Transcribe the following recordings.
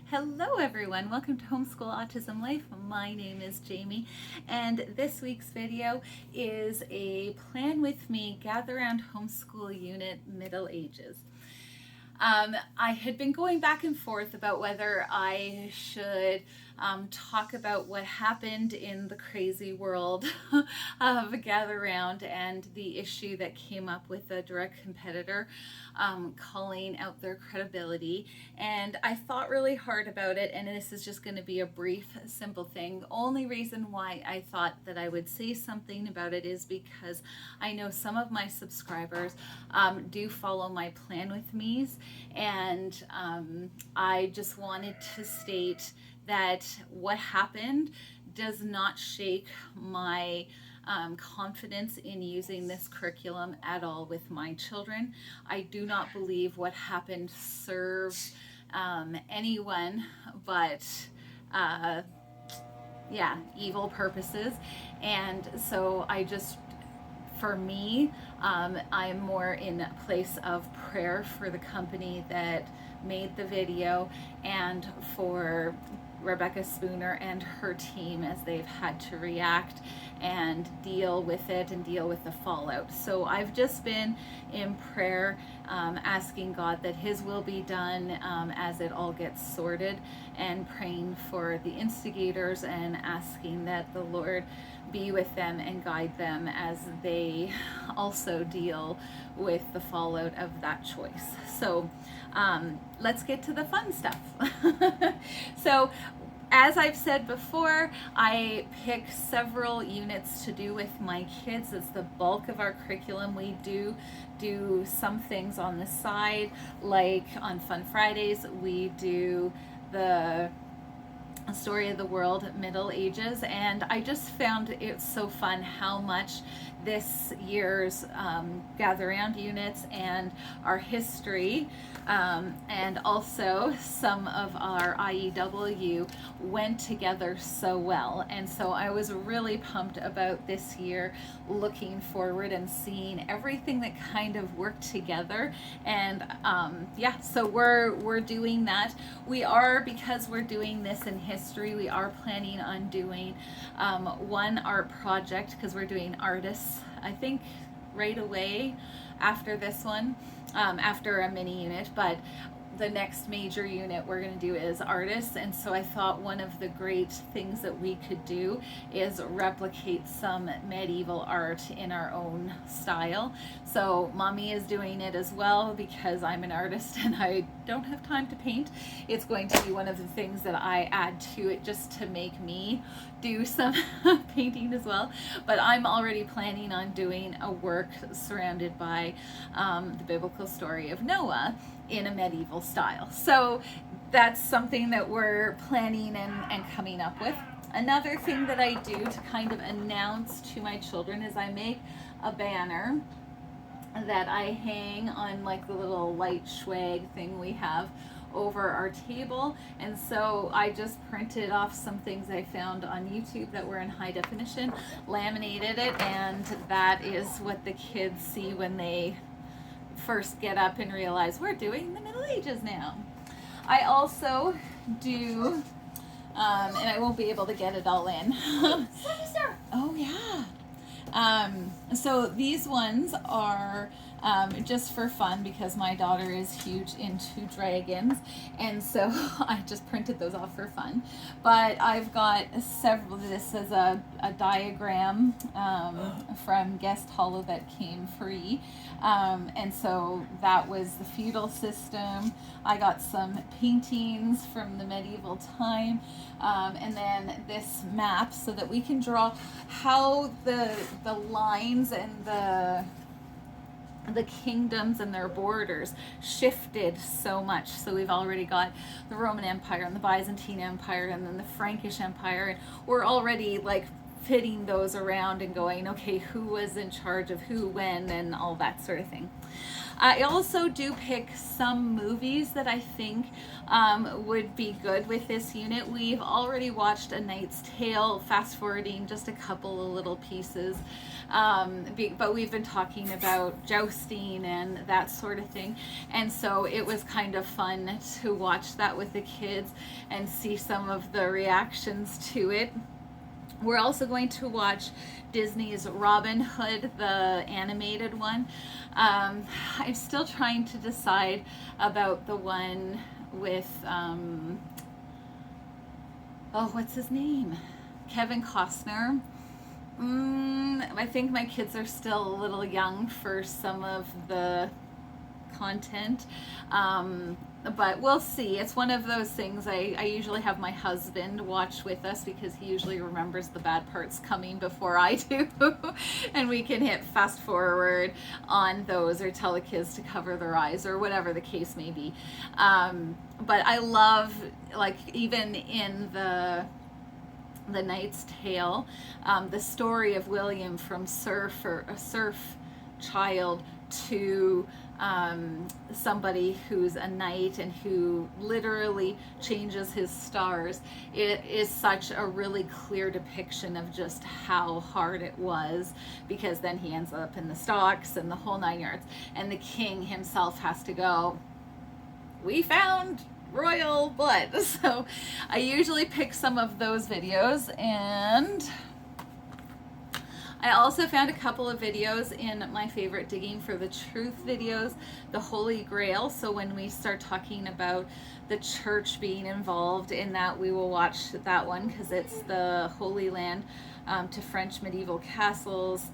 Hello everyone, welcome to Homeschool Autism Life. My name is Jamie and this week's video is a Plan With Me Gather Around Homeschool Unit Middle Ages. I had been going back and forth about whether I should talk about what happened in the crazy world of Gather Round and the issue that came up with a direct competitor calling out their credibility. And I thought really hard about it, and this is just going to be a brief, simple thing. The only reason why I thought that I would say something about it is because I know some of my subscribers do follow my Plan With Me's, and I just wanted to state that what happened does not shake my confidence in using this curriculum at all with my children. I do not believe what happened serves anyone but evil purposes. And so for me, I'm more in a place of prayer for the company that made the video and for Rebecca Spooner and her team as they've had to react and deal with it and deal with the fallout. So I've just been in prayer, asking God that His will be done as it all gets sorted, and praying for the instigators and asking that the Lord be with them and guide them as they also deal with the fallout of that choice. So let's get to the fun stuff. So as I've said before, I pick several units to do with my kids. It's the bulk of our curriculum. We do some things on the side, like on Fun Fridays, we do the Story of the World Middle Ages, and I just found it so fun how much this year's Gather Round units and our history and also some of our IEW went together so well. And so I was really pumped about this year, looking forward and seeing everything that kind of worked together. And so we're doing that. Because we're doing this in history, we are planning on doing one art project, because we're doing artists, I think, right away after this one, after a mini unit. But the next major unit we're going to do is artists, and so I thought one of the great things that we could do is replicate some medieval art in our own style. So mommy is doing it as well, because I'm an artist and I don't have time to paint. It's going to be one of the things that I add to it just to make me do some painting as well. But I'm already planning on doing a work surrounded by the biblical story of Noah in a medieval style. So that's something that we're planning and coming up with. Another thing that I do to kind of announce to my children is I make a banner that I hang on like the little light swag thing we have over our table. And so I just printed off some things I found on YouTube that were in high definition, laminated it, and that is what the kids see when they first get up and realize we're doing the Middle Ages now. I also do, and I won't be able to get it all in. Oh yeah. So these ones are just for fun, because my daughter is huge into dragons, and so I just printed those off for fun. But I've got several. This is a diagram from Guest Hollow that came free, and so that was the feudal system. I got some paintings from the medieval time, and then this map so that we can draw how the lines and the kingdoms and their borders shifted so much. So we've already got the Roman Empire and the Byzantine Empire and then the Frankish Empire, and we're already like fitting those around and going, okay, who was in charge of who, when, and all that sort of thing. I also do pick some movies that I think would be good with this unit. We've already watched A Knight's Tale, fast forwarding just a couple of little pieces, but we've been talking about jousting and that sort of thing, and so it was kind of fun to watch that with the kids and see some of the reactions to it. We're also going to watch Disney's Robin Hood, the animated one. I'm still trying to decide about the one with, what's his name? Kevin Costner. I think my kids are still a little young for some of the content. But we'll see. It's one of those things. I usually have my husband watch with us because he usually remembers the bad parts coming before I do. And we can hit fast forward on those or tell the kids to cover their eyes or whatever the case may be. But I love, like, even in the Knight's Tale, the story of William from a surf child to somebody who's a knight and who literally changes his stars. It is such a really clear depiction of just how hard it was, because then he ends up in the stocks and the whole 9 yards, and the king himself has to go, we found royal blood. So I usually pick some of those videos, and I also found a couple of videos in my favorite Digging for the Truth videos, the Holy Grail. So when we start talking about the church being involved in that, we will watch that one because it's the Holy Land to French medieval castles,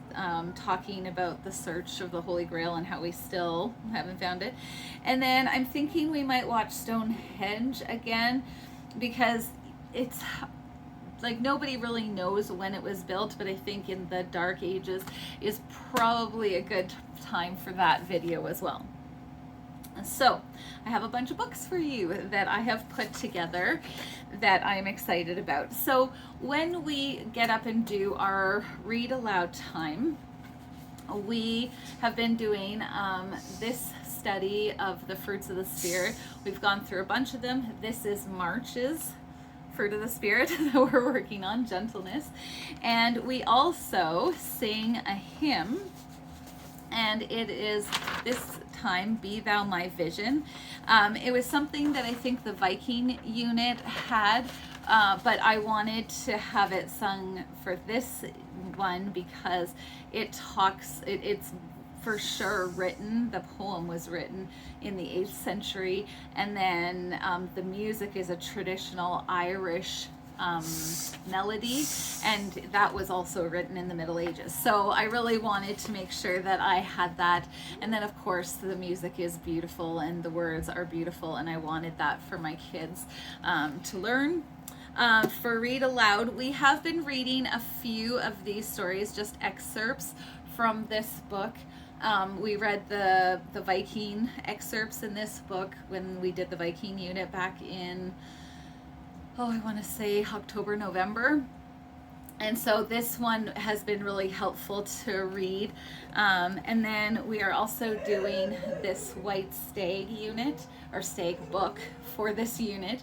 talking about the search of the Holy Grail and how we still haven't found it. And then I'm thinking we might watch Stonehenge again, because it's like nobody really knows when it was built, but I think in the Dark Ages is probably a good time for that video as well. So I have a bunch of books for you that I have put together that I'm excited about. So when we get up and do our read aloud time, we have been doing this study of the fruits of the Spirit. We've gone through a bunch of them. This is March's fruit of the Spirit that we're working on, gentleness. And we also sing a hymn, and it is this time, Be Thou My Vision. It was something that I think the Viking unit had, but I wanted to have it sung for this one because it talks, it's for sure written, the poem was written in the 8th century, and then the music is a traditional Irish melody, and that was also written in the Middle Ages. So I really wanted to make sure that I had that, and then of course the music is beautiful and the words are beautiful, and I wanted that for my kids to learn. For read aloud, we have been reading a few of these stories, just excerpts from this book. We read the Viking excerpts in this book when we did the Viking unit back in, I want to say October, November. And so this one has been really helpful to read. And then we are also doing this White Stag unit, or stag book for this unit,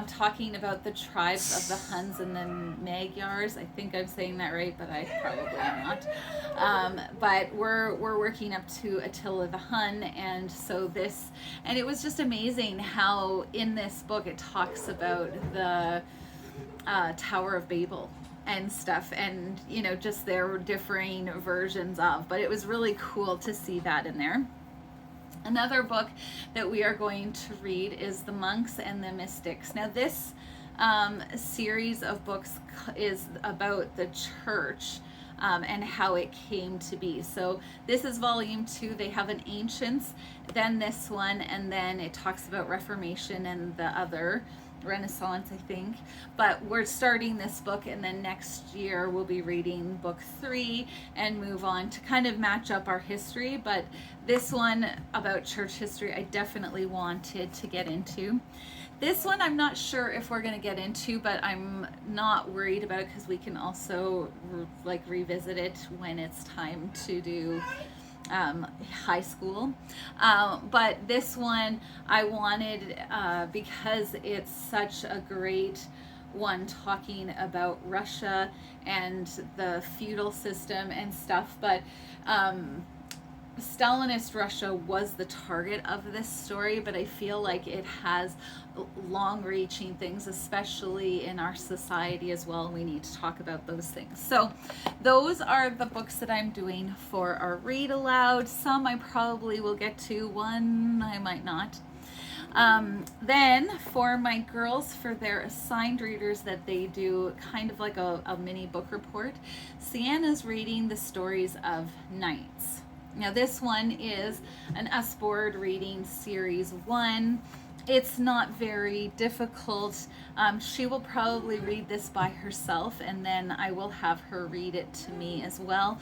talking about the tribes of the Huns and the Magyars. I think I'm saying that right, but I probably am not. But we're working up to Attila the Hun, and so this, and it was just amazing how in this book it talks about the Tower of Babel and stuff, and you know, just their differing versions of, but it was really cool to see that in there. Another book that we are going to read is The Monks and the Mystics. Now this series of books is about the church and how it came to be. So this is volume 2. They have an Ancients, then this one, and then it talks about Reformation and the other Renaissance, I think. But we're starting this book, and then next year we'll be reading book 3 and move on to kind of match up our history. But this one about church history I definitely wanted to get into. This one I'm not sure if we're going to get into, but I'm not worried about it because we can also like revisit it when it's time to do high school. But this one I wanted because it's such a great one talking about Russia and the feudal system and stuff. But Stalinist Russia was the target of this story, but I feel like it has long-reaching things, especially in our society as well. We need to talk about those things. So those are the books that I'm doing for our read aloud. Some I probably will get to, one I might not. Then for my girls, for their assigned readers that they do, kind of like a mini book report, Sienna's reading the stories of knights. Now this one is an US Board reading series 1. It's not very difficult. She will probably read this by herself, and then I will have her read it to me as well.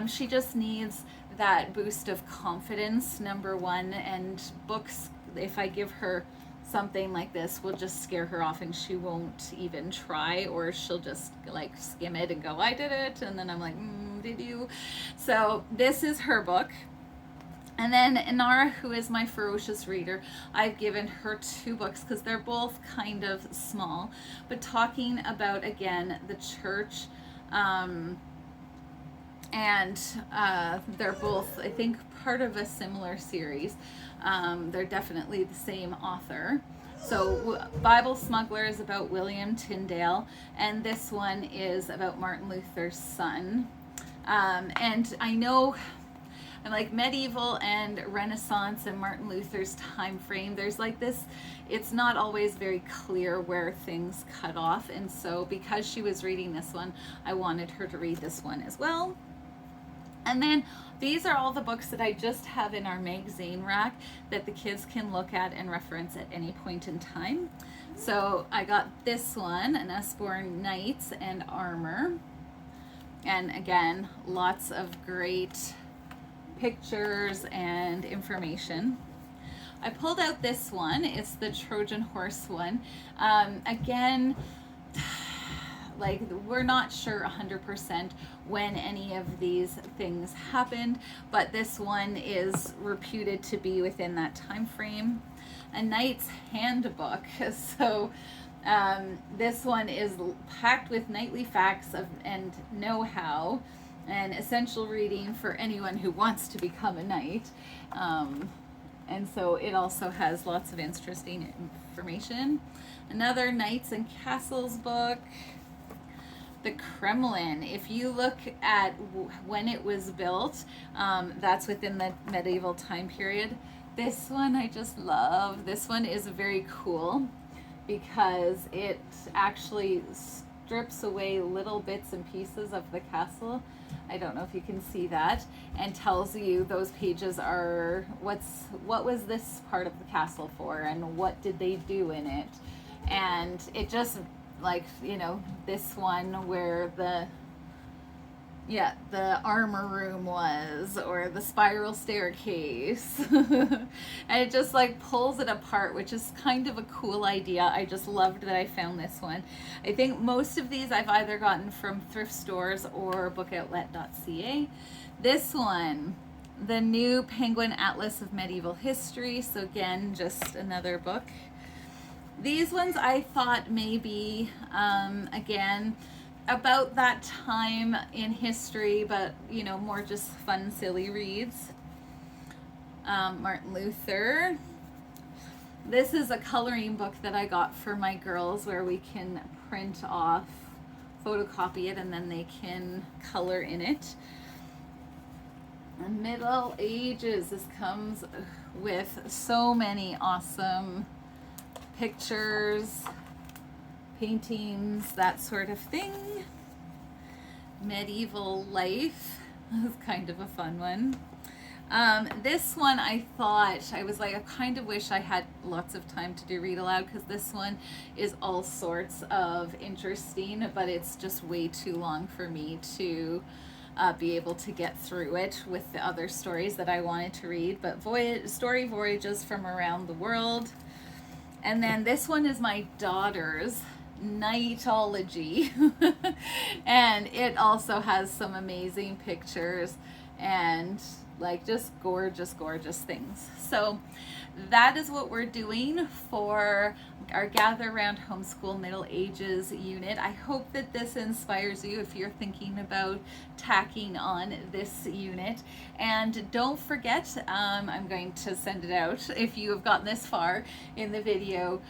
She just needs that boost of confidence, number one, and books, if I give her something like this, will just scare her off and she won't even try, or she'll just like skim it and go, I did it, and then I'm like, did you? So this is her book. And then Inara, who is my ferocious reader, I've given her 2 books because they're both kind of small, but talking about, again, the church, and they're both, I think, part of a similar series. They're definitely the same author. So Bible Smuggler is about William Tyndale, and this one is about Martin Luther's son. And I know I'm like medieval and Renaissance and Martin Luther's time frame. There's like this, it's not always very clear where things cut off. And so because she was reading this one, I wanted her to read this one as well. And then these are all the books that I just have in our magazine rack that the kids can look at and reference at any point in time. So I got this one, an Usborne Knights and Armor. And again, lots of great pictures and information. I pulled out this one. It's the Trojan Horse one. Again, like we're not sure 100% when any of these things happened, but this one is reputed to be within that time frame. A Knight's Handbook. So this one is packed with knightly facts and know-how and essential reading for anyone who wants to become a knight. And so it also has lots of interesting information. Another Knights and Castles book. The Kremlin. If you look at when it was built, that's within the medieval time period. This one I just love. This one is very cool because it actually strips away little bits and pieces of the castle. I don't know if you can see that, and tells you those pages are what was this part of the castle for and what did they do in it. And it just, like, you know, this one where the armor room was, or the spiral staircase. And it just like pulls it apart, which is kind of a cool idea. I just loved that I found this one. I think most of these I've either gotten from thrift stores or bookoutlet.ca. This one, the New Penguin Atlas of Medieval History. So again, just another book. These ones I thought maybe, again, about that time in history, but, you know, more just fun, silly reads. Martin Luther. This is a coloring book that I got for my girls where we can print off, photocopy it, and then they can color in it. And Middle Ages. This comes with so many awesome pictures, paintings, that sort of thing. Medieval Life is kind of a fun one. This one I thought, I was like, I kind of wish I had lots of time to do read aloud, because this one is all sorts of interesting, but it's just way too long for me to be able to get through it with the other stories that I wanted to read. But story voyages from around the world. And then this one is my daughter's Nightology. And it also has some amazing pictures and like just gorgeous, gorgeous things. So that is what we're doing for our Gather Around Homeschool Middle Ages unit. I hope that this inspires you if you're thinking about tacking on this unit. And don't forget, I'm going to send it out if you have gotten this far in the video.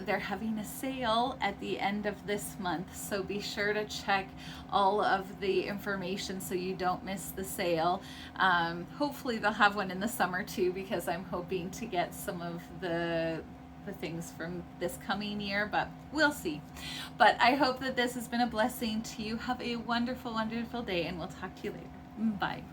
They're having a sale at the end of this month, so be sure to check all of the information so you don't miss the sale. Hopefully they'll have one in the summer too, because I'm hoping to get some of the things from this coming year, but we'll see. But I hope that this has been a blessing to you. Have a wonderful, wonderful day, and we'll talk to you later. Bye.